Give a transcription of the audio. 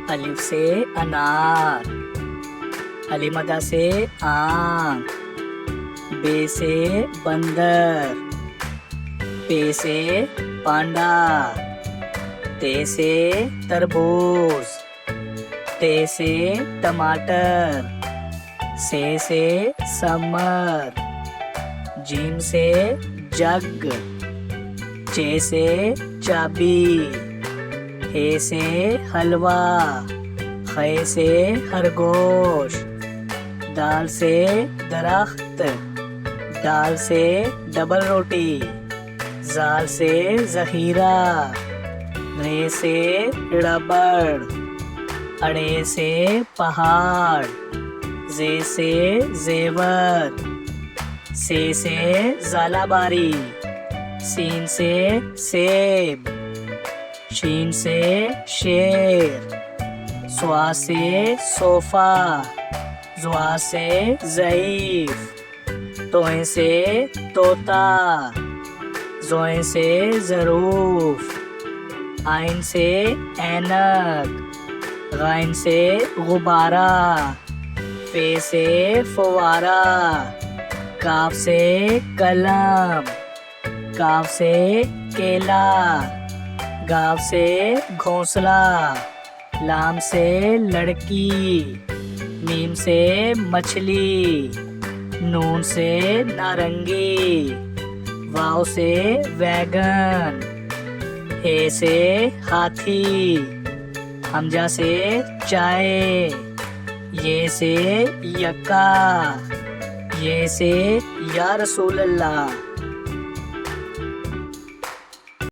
الف سے انار، علی مدہ سے آنکھ، بے سے بندر، پے سے پانڈا، تے سے تربوز، ٹے سے ٹماٹر، سے سمر، جیم سے جگ، چے سے چابی، ہے سے حلوہ، خے سے خرگوش، دال سے درخت، ڈال سے ڈبل روٹی، زال سے ذخیرہ، رے سے ربڑ، اڑے سے پہاڑ، زے سے زیور، سے زالہ باری، سین سے سیب، شین سے شیر، سوا سے صوفہ، زوا سے ضعیف، توئیں سے طوطا، زوئیں سے ظروف، آئین سے اینک، غائن سے غبارہ، فے سے فوارہ، کاف سے قلم، کاف سے کیلا، گاف سے گھونسلہ، لام سے لڑکی، میم سے مچھلی، نون سے نارنگی، واو سے ویگن، ہے سے ہاتھی، حمزہ سے چائے، یہ سے یکا، یہ سے یا رسول اللہ۔